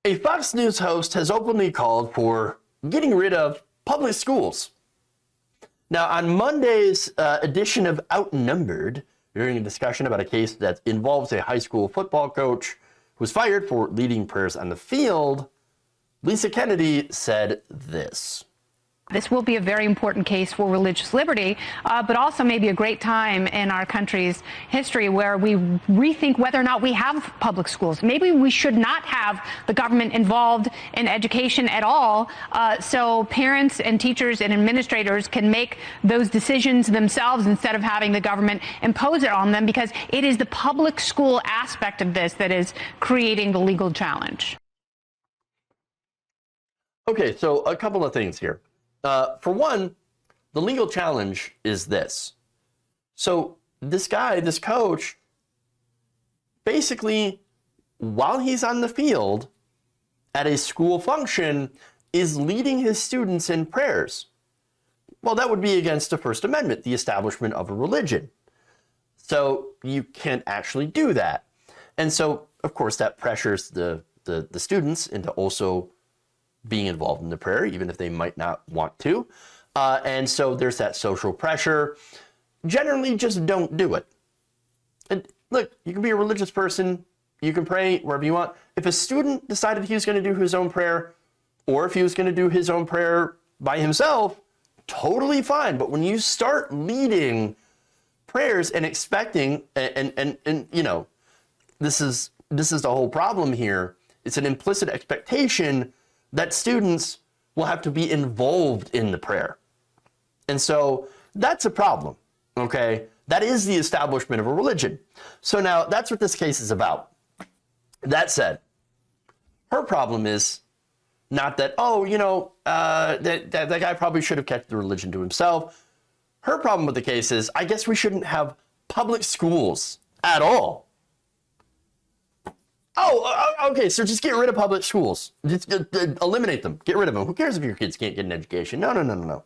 A Fox News host has openly called for getting rid of public schools. Now, on Monday's edition of Outnumbered, during a discussion about a case that involves a high school football coach who was fired for leading prayers on the field, Lisa Kennedy said this. This will be a very important case for religious liberty, but also maybe a great time in our country's history where we rethink whether or not we have public schools. Maybe we should not have the government involved in education at all, so parents and teachers and administrators can make those decisions themselves instead of having the government impose it on them, because it is the public school aspect of this that is creating the legal challenge. Okay, so a couple of things here. For one, the legal challenge is this. So this guy, this coach, basically, while he's on the field at a school function, is leading his students in prayers. Well, that would be against the First Amendment, the establishment of a religion. So you can't actually do that. And so, of course, that pressures the students into also being involved in the prayer, even if they might not want to. And so there's that social pressure. Generally, just don't do it. And look, you can be a religious person. You can pray wherever you want. If a student decided he was going to do his own prayer, or if he was going to do his own prayer by himself, totally fine. But when you start leading prayers and expecting, and you know, this is the whole problem here. It's an implicit expectation that students will have to be involved in the prayer. And so that's a problem, okay? That is the establishment of a religion. So now that's what this case is about. That said, her problem is not that, oh, you know, that guy probably should have kept the religion to himself. Her problem with the case is, I guess we shouldn't have public schools at all. Oh, okay, so just get rid of public schools. Just eliminate them. Get rid of them. Who cares if your kids can't get an education? No.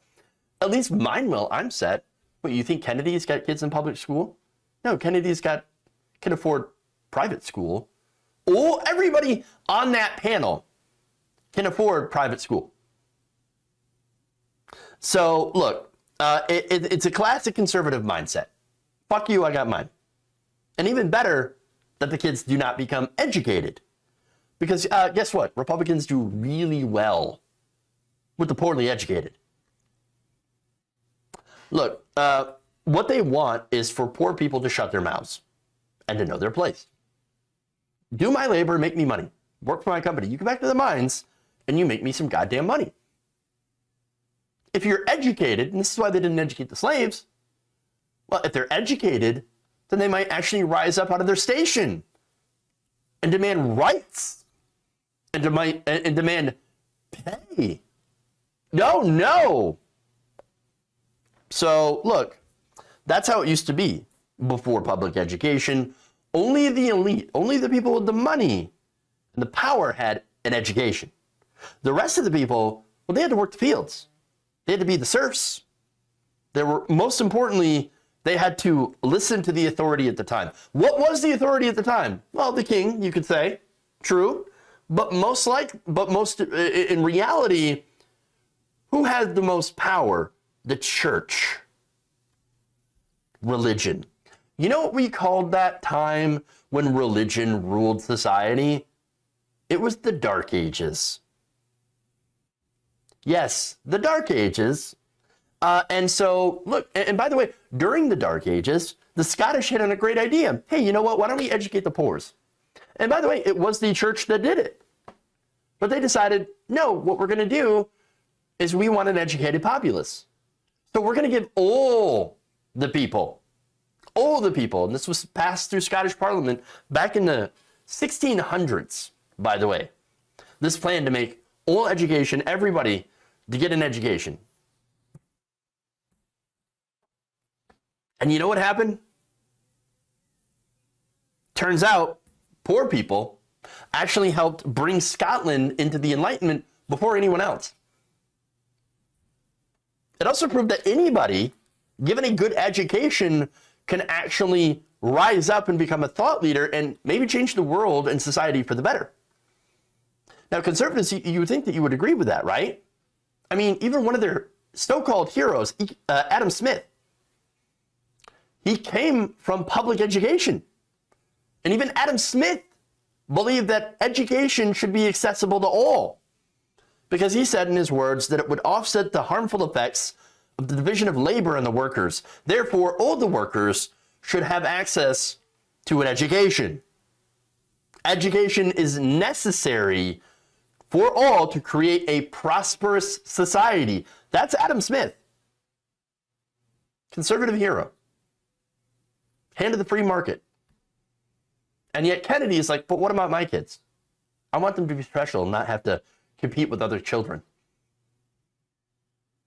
At least mine will. I'm set. What, you think Kennedy's got kids in public school? No, Kennedy's can afford private school. Oh, everybody on that panel can afford private school. So, look, it's a classic conservative mindset. Fuck you, I got mine. And even better, that the kids do not become educated. Because guess what? Republicans do really well with the poorly educated. Look, what they want is for poor people to shut their mouths and to know their place. Do my labor, make me money. Work for my company. You go back to the mines and you make me some goddamn money. If you're educated, and this is why they didn't educate the slaves, well, if they're educated, then they might actually rise up out of their station and demand rights and demand pay. No. So look, that's how it used to be before public education. Only the elite, only the people with the money and the power had an education. The rest of the people, well, they had to work the fields. They had to be the serfs. They were, most importantly, they had to listen to the authority at the time. What was the authority at the time? Well, the king, you could say. True. But in reality, who had the most power? The church. Religion. You know what we called that time when religion ruled society? It was the Dark Ages. Yes, the Dark Ages. And so, look, and by the way, during the Dark Ages, the Scottish hit on a great idea. Hey, you know what? Why don't we educate the poor? And by the way, it was the church that did it. But they decided, no, what we're going to do is we want an educated populace. So we're going to give all the people, and this was passed through Scottish Parliament back in the 1600s, by the way. This plan to make all education, everybody, to get an education. And you know what happened? Turns out, poor people actually helped bring Scotland into the Enlightenment before anyone else. It also proved that anybody, given a good education, can actually rise up and become a thought leader and maybe change the world and society for the better. Now, conservatives, you would think that you would agree with that, right? I mean, even one of their so-called heroes, Adam Smith, he came from public education. And even Adam Smith believed that education should be accessible to all, because he said in his words that it would offset the harmful effects of the division of labor and the workers. Therefore, all the workers should have access to an education. Education is necessary for all to create a prosperous society. That's Adam Smith. Conservative hero. Hand of the free market. And yet Kennedy is like, but what about my kids? I want them to be special and not have to compete with other children.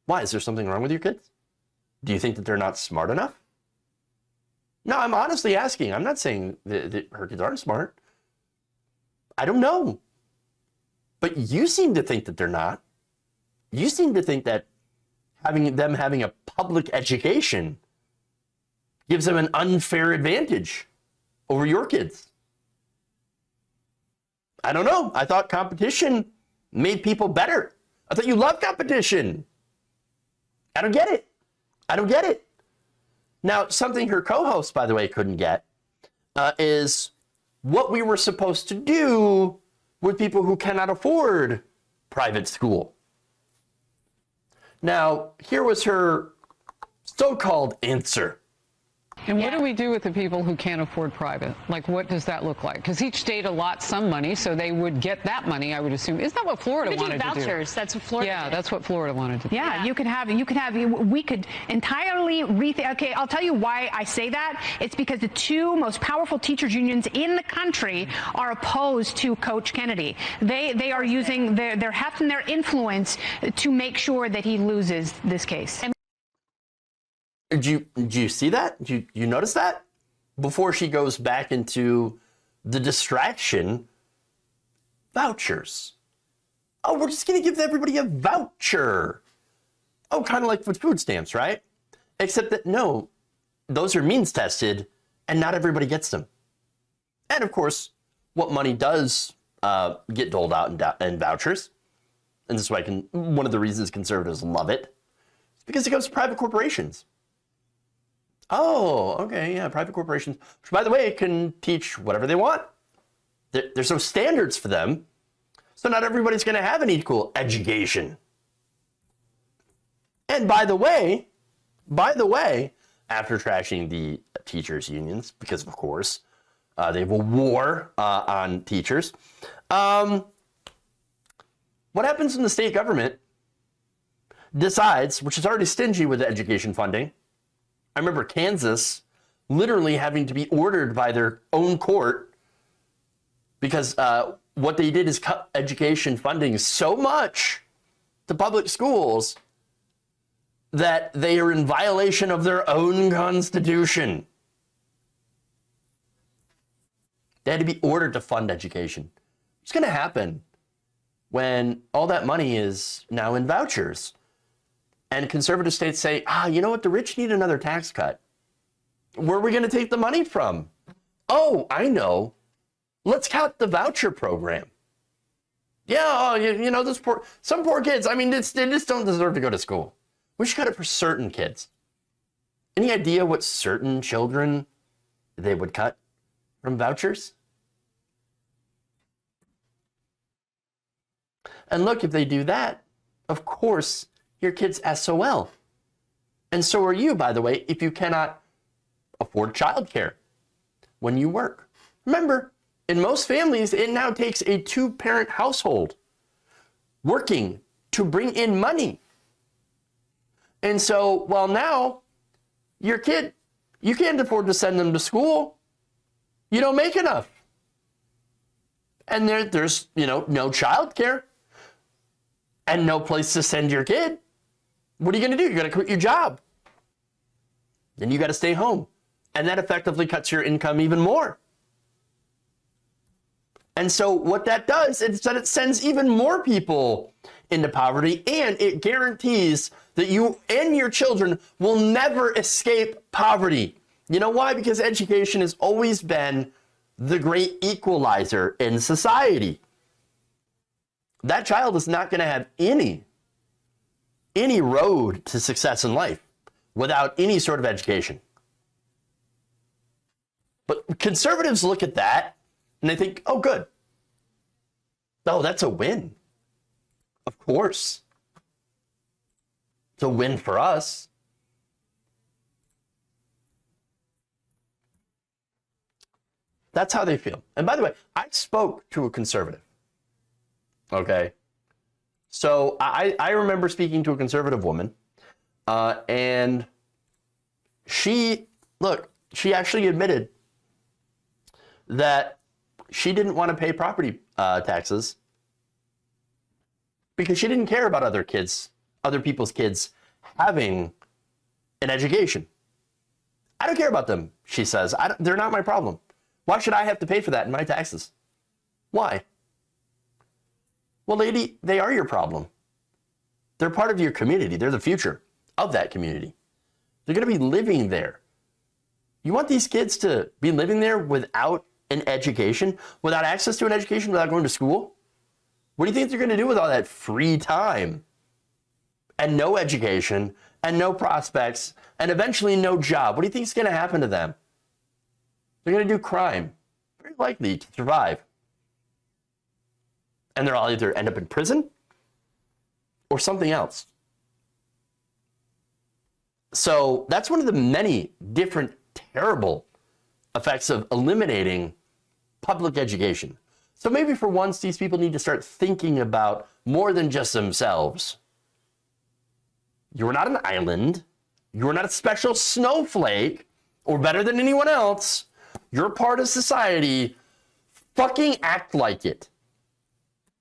Why? Is there something wrong with your kids? Do you think that they're not smart enough? No, I'm honestly asking. I'm not saying that her kids aren't smart. I don't know. But you seem to think that they're not. You seem to think that having a public education gives them an unfair advantage over your kids. I don't know. I thought competition made people better. I thought you loved competition. I don't get it. I don't get it. Now, something her co-host, by the way, couldn't get is what we were supposed to do with people who cannot afford private school. Now, here was her so-called answer. And what do we do with the people who can't afford private? Like, what does that look like? Because each state allots some money, so they would get that money, I would assume. Isn't that what Florida wanted to do? Vouchers. That's what Florida did. That's what Florida wanted to do. Yeah, we could entirely rethink. Okay, I'll tell you why I say that. It's because the two most powerful teachers unions in the country are opposed to Coach Kennedy. They are using their heft and their influence to make sure that he loses this case. Do you see that? Do you notice that? Before she goes back into the distraction, vouchers. Oh, we're just going to give everybody a voucher. Oh, kind of like with food stamps, right? Except that, no, those are means tested, and not everybody gets them. And of course, what money does get doled out in vouchers, and this is why one of the reasons conservatives love it, is because it goes to private corporations. Oh, okay, yeah, private corporations, which, by the way, can teach whatever they want. There's no standards for them, so not everybody's going to have an equal education. And by the way, after trashing the teachers' unions, because, of course, they have a war on teachers, what happens when the state government decides, which is already stingy with education funding? I remember Kansas literally having to be ordered by their own court because what they did is cut education funding so much to public schools that they are in violation of their own constitution. They had to be ordered to fund education. What's going to happen when all that money is now in vouchers? And conservative states say, you know what? The rich need another tax cut. Where are we going to take the money from? Oh, I know. Let's cut the voucher program. Yeah, you know, some poor kids, I mean, they just don't deserve to go to school. We should cut it for certain kids. Any idea what certain children they would cut from vouchers? And look, if they do that, of course, your kid's SOL. And so are you, by the way, if you cannot afford childcare when you work. Remember, in most families, it now takes a two-parent household working to bring in money. And so, well, now, your kid, you can't afford to send them to school. You don't make enough. And there's, no childcare and no place to send your kid. What are you going to do? You're going to quit your job. Then you got to stay home. And that effectively cuts your income even more. And so what that does is that it sends even more people into poverty, and it guarantees that you and your children will never escape poverty. You know why? Because education has always been the great equalizer in society. that child is not going to have any road to success in life without any sort of education. But conservatives look at that and they think, oh, good. Oh, that's a win. Of course. It's a win for us. That's how they feel. And by the way, I spoke to a conservative. Okay. So I remember speaking to a conservative woman, and she actually admitted that she didn't want to pay property taxes because she didn't care about other people's kids having an education. I don't care about them, she says. They're not my problem. Why should I have to pay for that in my taxes? Why? Well, lady, they are your problem. They're part of your community. They're the future of that community. They're going to be living there. You want these kids to be living there without an education, without access to an education, without going to school? What do you think they're going to do with all that free time and no education and no prospects and eventually no job? What do you think is going to happen to them? They're going to do crime, very likely to survive. And they'll either end up in prison or something else. So that's one of the many different terrible effects of eliminating public education. So maybe for once, these people need to start thinking about more than just themselves. You're not an island. You're not a special snowflake or better than anyone else. You're part of society. Fucking act like it.